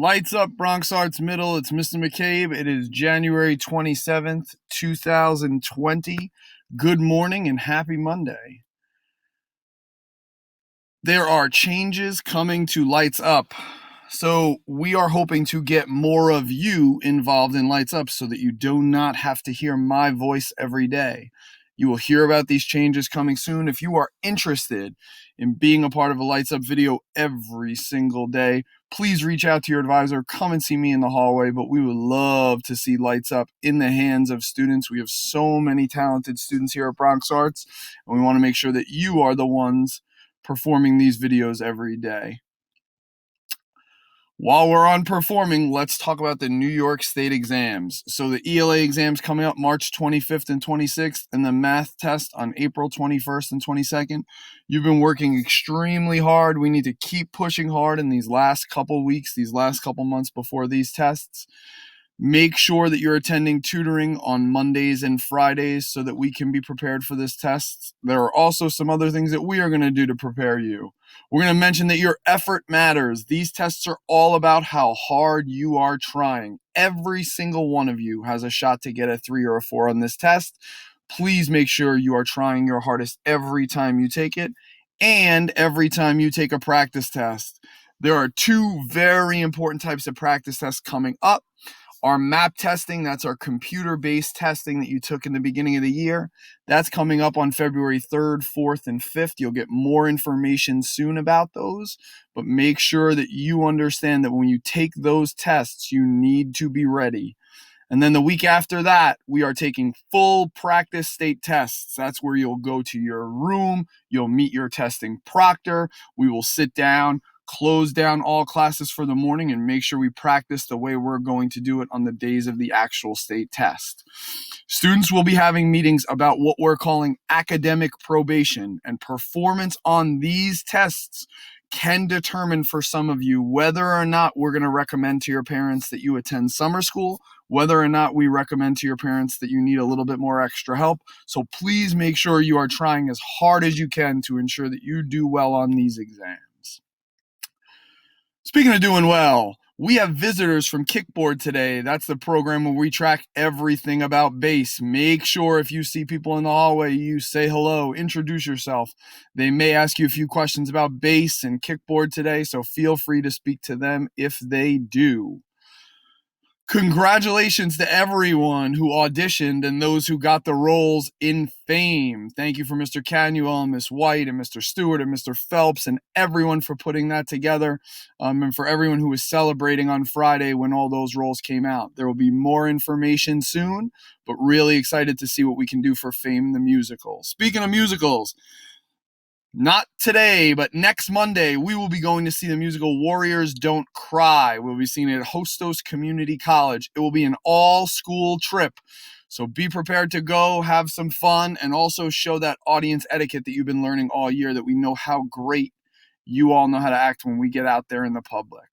Lights up, Bronx Arts Middle. It's Mr. McCabe. It is January 27th, 2020. Good morning and happy Monday. There are changes coming to Lights Up. So we are hoping to get more of you involved in Lights Up so that you do not have to hear my voice every day. You will hear about these changes coming soon. If you are interested in being a part of a Lights Up video every single day, please reach out to your advisor. Come and see me in the hallway, but we would love to see Lights Up in the hands of students. We have so many talented students here at Bronx Arts, and we want to make sure that you are the ones performing these videos every day. While we're on performing, let's talk about the New York State exams. So the ELA exams coming up March 25th and 26th, and the math test on April 21st and 22nd. You've been working extremely hard. We need to keep pushing hard in these last couple weeks, these last couple months before these tests. Make sure that you're attending tutoring on Mondays and Fridays so that we can be prepared for this test. There are also some other things that we are going to do to prepare you. We're going to mention that your effort matters. These tests are all about how hard you are trying. Every single one of you has a shot to get a 3 or a 4 on this test. Please make sure you are trying your hardest every time you take it and every time you take a practice test. There are 2 very important types of practice tests coming up. Our MAP testing, that's our computer-based testing that you took in the beginning of the year. That's coming up on February 3rd, 4th, and 5th. You'll get more information soon about those, but make sure that you understand that when you take those tests, you need to be ready. And then the week after that, we are taking full practice state tests. That's where you'll go to your room, you'll meet your testing proctor, we will sit down, close down all classes for the morning, and make sure we practice the way we're going to do it on the days of the actual state test. Students will be having meetings about what we're calling academic probation, and performance on these tests can determine for some of you whether or not we're going to recommend to your parents that you attend summer school, whether or not we recommend to your parents that you need a little bit more extra help. So please make sure you are trying as hard as you can to ensure that you do well on these exams. Speaking of doing well, we have visitors from Kickboard today. That's the program where we track everything about bass. Make sure if you see people in the hallway, you say hello, introduce yourself. They may ask you a few questions about bass and Kickboard today, so feel free to speak to them if they do. Congratulations to everyone who auditioned and those who got the roles in Fame. Thank you for Mr. Canuel, Miss White, and Mr. Stewart, and Mr. Phelps, and everyone for putting that together, and for everyone who was celebrating on Friday when all those roles came out. There will be more information soon, but really excited to see what we can do for Fame the musical. Speaking of musicals, not today, but next Monday, we will be going to see the musical Warriors Don't Cry. We'll be seeing it at Hostos Community College. It will be an all-school trip, so be prepared to go, have some fun, and also show that audience etiquette that you've been learning all year, that we know how great you all know how to act when we get out there in the public.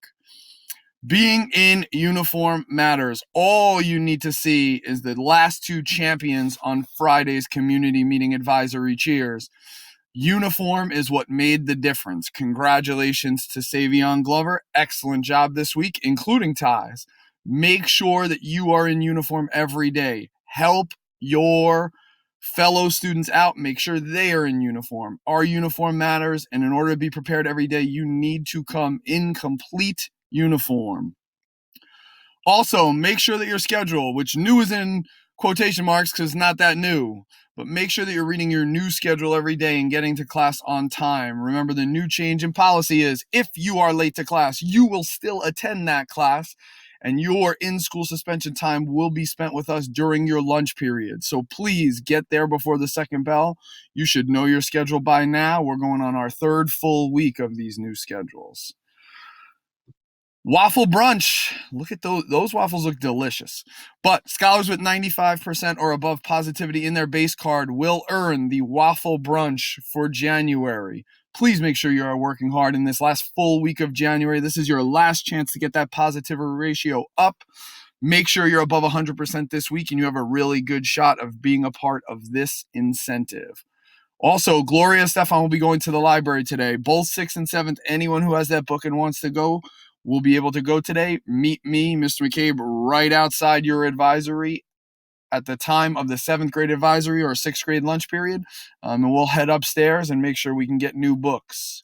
Being in uniform matters. All you need to see is the last 2 champions on Friday's community meeting advisory cheers. Uniform is what made the difference. Congratulations to Savion Glover. Excellent job this week, including ties. Make sure that you are in uniform every day. Help your fellow students out. Make sure they are in uniform. Our uniform matters, and in order to be prepared every day, you need to come in complete uniform. Also, make sure that your schedule, which new is in quotation marks because it's not that new, but make sure that you're reading your new schedule every day and getting to class on time. Remember, the new change in policy is if you are late to class, you will still attend that class, and your in-school suspension time will be spent with us during your lunch period. So please get there before the second bell. You should know your schedule by now. We're going on our 3rd full week of these new schedules. Waffle brunch. Look at those waffles look delicious. But scholars with 95% or above positivity in their base card will earn the waffle brunch for January. Please make sure you are working hard in this last full week of January. This is your last chance to get that positivity ratio up. Make sure you're above 100% this week, and you have a really good shot of being a part of this incentive. Also, Gloria Stefan will be going to the library today. Both 6th and 7th, anyone who has that book and wants to go, will be able to go today, meet me, Mr. McCabe, right outside your advisory at the time of the 7th grade advisory or 6th grade lunch period, and we'll head upstairs and make sure we can get new books.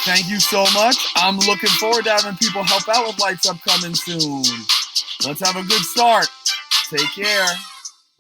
Thank you so much. I'm looking forward to having people help out with Lights Up coming soon. Let's have a good start. Take care.